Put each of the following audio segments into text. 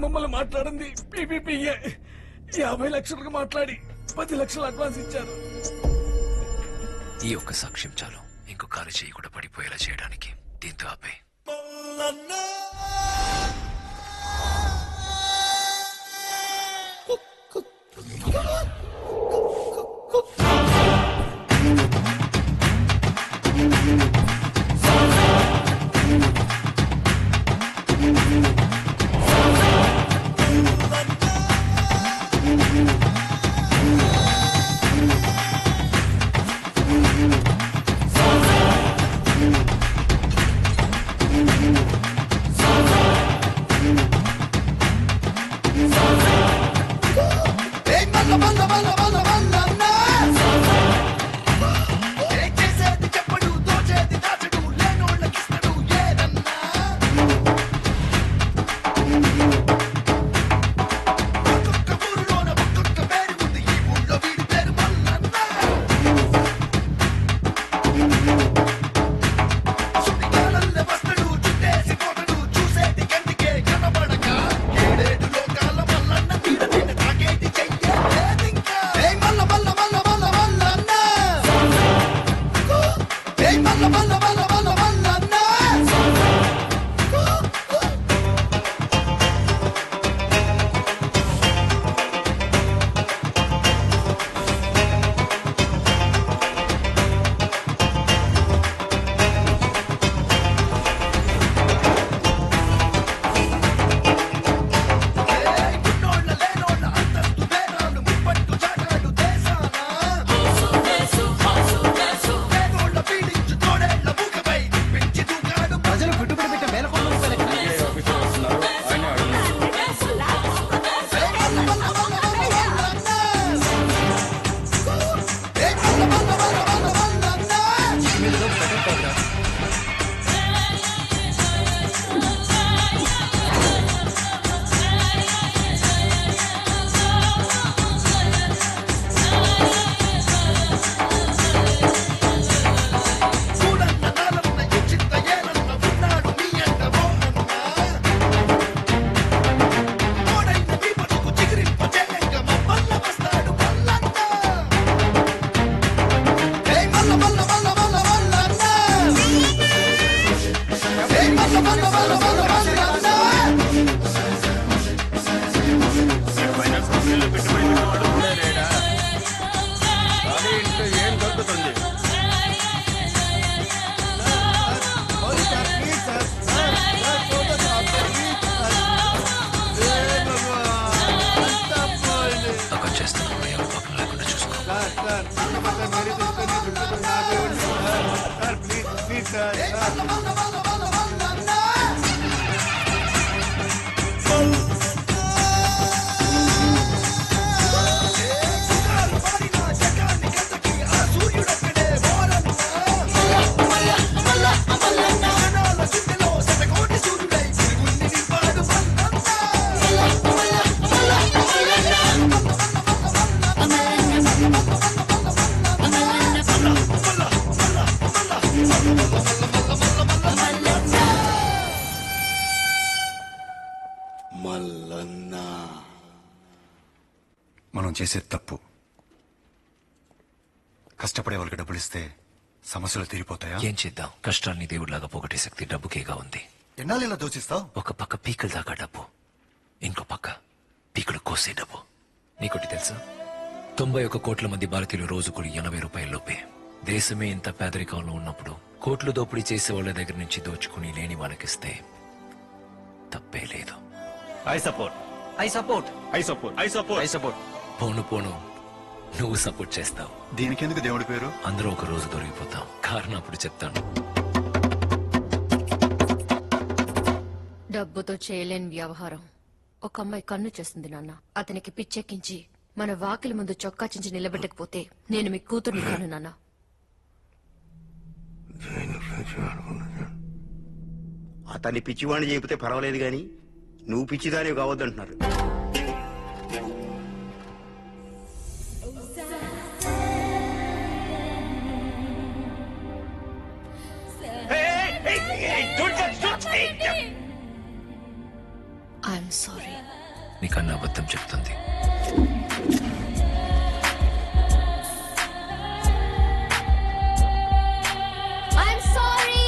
మమ్మల్ని మాట్లాడింది పీపీపీఏ 50 లక్షలకు మాట్లాడి 10 లక్షలు అడ్వాన్స్ ఇచ్చారు. ఈ ఒక్క సాక్ష్యం చాలు ఇంకో కాలు చేయి కూడా పడిపోయేలా చేయడానికి. దీంతో ఆపే. మల్ల మనం చేసే తప్పు. కష్టపడే వాళ్ళకి డబ్బులు ఇస్తే సమస్యలు తీరిపోతాయా? ఏం చేద్దాం, కష్టాన్ని దేవుడిలాగా పోగొట్టే శక్తి డబ్బుకేగా ఉంది. ఎన్నాళ్ళు ఇలా దోచిస్తావు? ఒక పక్క పీకల దాకా డబ్బు, ఇంకో పక్క పీకలు కోసే డబ్బు. నీకొట్టి తెలుసా, 91 కోట్ల మంది భారతీయులు రోజుకు 80 రూపాయల లోపే. దేశమే ఇంత పేదరికంలో ఉన్నప్పుడు కోట్లు దోపిడీ చేసే వాళ్ళ దగ్గర నుంచి దోచుకుని లేని వాళ్ళకిస్తే తప్పే లేదు. I support. I support. I support. I support. I support. పోను పోను నువ్వు సపోర్ట్ చేస్తావు. దీనికెందుకు దేవుడి పేరు? అందరూ ఒక రోజు దొరికిపోతాం. కారణం అప్పుడు చెప్తాను. డబ్బుతో చేయలేని వ్యవహారం ఒక అమ్మాయి కన్ను చేస్తుంది నాన్న. అతనికి పిచ్చెక్కించి మన వాకిలి ముందు చొక్కా చించి నిలబెట్టకపోతే నేను మీ కూతుర్ని కాను నాన్న. అతన్ని పిచ్చివాణ్ణి చెబితే పర్వాలేదు గాని నువ్వు పిచ్చిదానివి కావద్దంటున్నారు. I'm sorry. నీకన్నా అబద్ధం చెప్తుంది. I'm sorry.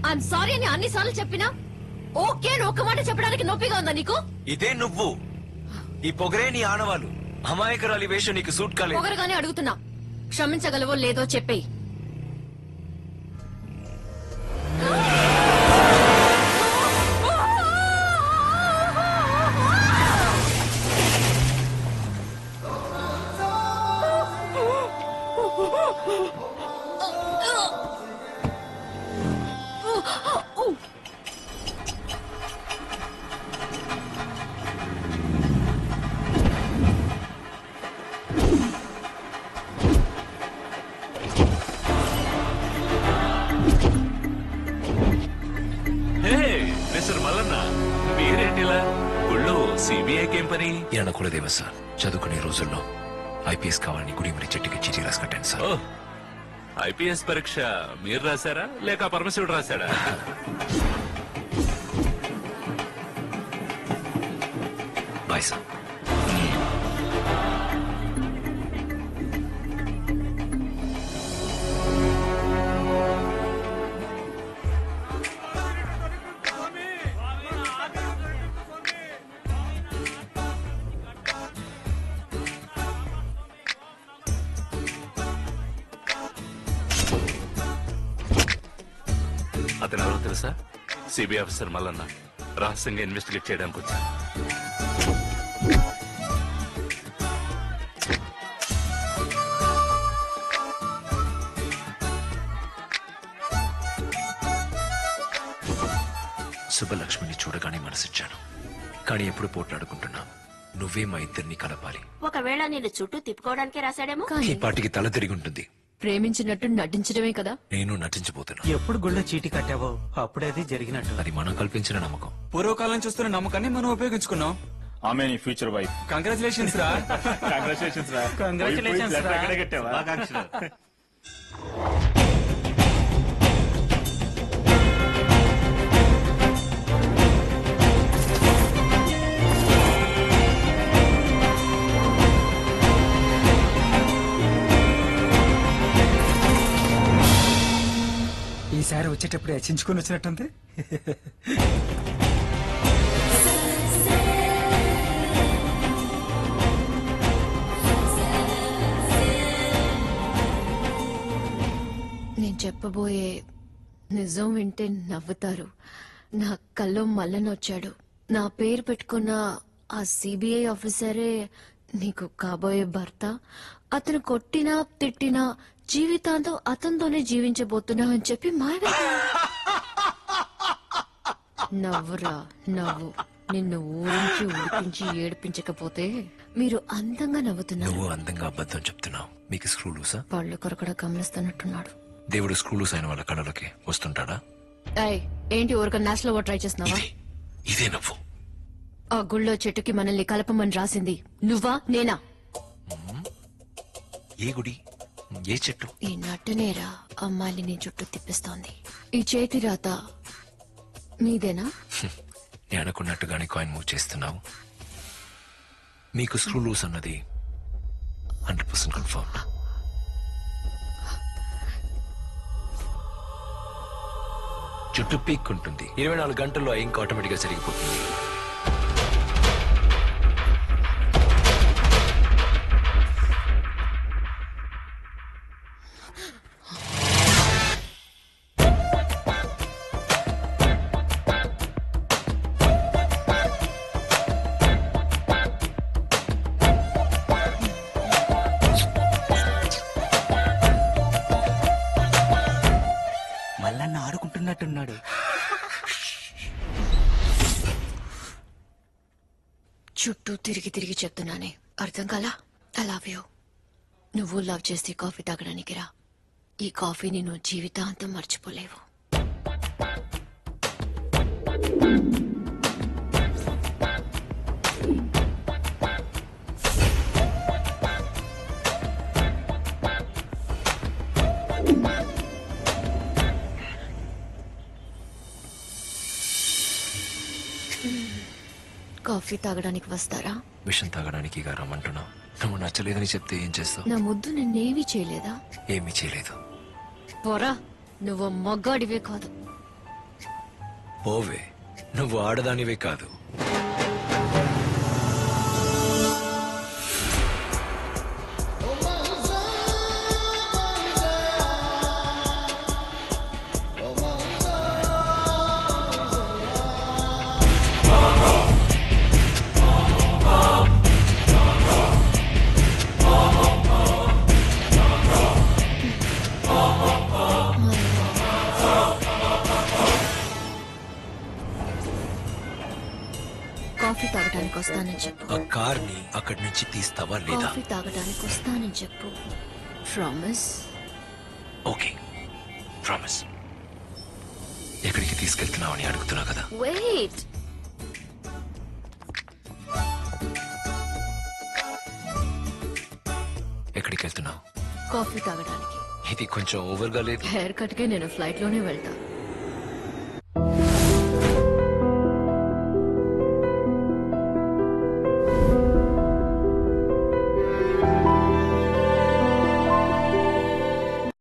ఐఎమ్ సారీ అని అన్నిసార్లు చెప్పినా ఓకే అని ఒక్క మాట చెప్పడానికి నొప్పిగా ఉందా నీకు? ఇదే నువ్వు, ఈ పొగరే నీ ఆనవాలు. అమాయకురాలి వేషం నీకు సూట్ కాలేదు. పొగరగానే అడుగుతున్నా, క్షమించగలవో లేదో చెప్పేయి. కులదేవ సార్, చదువుకునే రోజుల్లో ఐపీఎస్ కావాలని గుడి మరి చెట్టుకి చీటీ రాసి కట్టాను సార్. ఐపీఎస్ పరీక్ష మీరు రాశారా లేక పరమశివుడు రాశాడా? Bye sir. అతను ఎవరో తెలుసా? CBI officer Mallanna. రహస్యంగా ఇన్వెస్టిగేట్ చేయడానికి వచ్చా. సుబ్బలక్ష్మిని చూడగానే మనసిచ్చాను, కానీ ఎప్పుడు పోట్లాడుకుంటున్నా నువ్వే మా ఇద్దరిని కలపాలి. ఒకవేళ నేను చుట్టూ తిప్పుకోవడానికే రాశాడేమో. ఈ పాటికి తల తిరిగి ఉంటుంది. ప్రేమించినట్టు నటించడమే కదా. నేను నటించబోతున్నా. ఎప్పుడు గుళ్ళో చీటీ కట్టావో అప్పుడే అది జరిగినట్టు. అది మనం కల్పించిన నమ్మకం. పూర్వకాలం చూస్తున్న నమ్మకాన్ని మనం ఉపయోగించుకున్నాం. ఆమె నీ ఫ్యూచర్ వైఫ్. కంగ్రాచులేషన్స్ రా. కంగ్రాచులేషన్స్ రా. Congratulations రా. ఎక్కడ కట్టావా? ఈసారి వచ్చేటప్పుడు హెచ్చించుకొని వచ్చినట్టుంది. నేను చెప్పబోయే నిజం వింటే నవ్వుతారు. నా కల్లో మల్లనొచ్చాడు. నా పేరు పెట్టుకున్న ఆ సిబిఐ ఆఫీసరే నీకు కాబోయే భర్త. అతను కొట్టినా తిట్టినా జీవితాంతం అతనితోనే జీవించబోతున్నా అని చెప్పి నవ్వురా నవ్వు. నిన్ను ఊరించి ఉడిపించి ఏడిపించకపోతే మీరు అందంగా నవ్వుతున్నారు. నువ్వు అందంగా అబద్ధం చెప్తున్నావు. మీకు స్క్రూ లూసా? పళ్ళు కొరకడ గమనిస్తున్నట్టున్నాడు. దేవుడు స్క్రూ లూస్ అయిన వాళ్ళ కళలోకి వస్తుంటాడా? ఏంటి ఊరిక నేషనల్ అవార్డ్ ట్రై చేస్తున్నావా? ఇదే నవ్వు. ఆ గుళ్ళో చెట్టుకి మనల్ని కలపమని రాసింది నువ్వా నేనా? ఏ గుడి, ఏ చెట్టు? ఈ నట్టనేరా అమ్మాయిని నీ చుట్టూ తిప్పిస్తోంది. ఈ చేతి రాత నీదేనా? నేను అనుకున్నట్టుగానే కాయిన్ మూవ్ చేస్తున్నావు. మీకు స్క్రూ లూస్ అన్నది 100% కన్ఫర్మ్. చుట్టూ పీక్ ఉంటుంది. 24 గంటల్లో ఇంక ఆటోమేటిక్ గా జరిగిపోతుంది. మల్లన్న ఆడుకుంటున్నట్టున్నాడు. చుట్టూ తిరిగి తిరిగి చెప్తున్నానే అర్థం కాలా? I love you. నువ్వు లవ్ చేస్తే కాఫీ తాగడానికి రా. ఈ కాఫీని నువ్వు జీవితాంతం మర్చిపోలేవు. కాఫీ తాగడానికి వస్తారా? విషం తాగడానికి రమ్మంటున్నావు. నువ్వు నచ్చలేదని చెప్తే ఏం చేస్తావు? నా ముద్దు నిన్నేమీ చేయలేదా? ఏమీ చేయలేదు. పోరా, నువ్వు మగ్గాడివే కాదు. పోవే, నువ్వు ఆడదానివే కాదు. కాఫీ తాగడానికి వస్తానని చెప్పు. ఆ కార్ని అక్కడి నుంచి తీస్తావా లేదా? కాఫీ తాగడానికి వస్తానని చెప్పు. ప్రామిస్? Okay, promise. ఎక్కడికి తీసుకెళ్తున్నావు అని అడుగుతున్నా కదా. వెయిట్. ఎక్కడికి వెళ్తున్నావు? కాఫీ తాగడానికి. ఇది కొంచెం ఓవర్గా లేదు? హెయిర్ కట్ కి నేను ఫ్లైట్ లోనే వెళ్తా.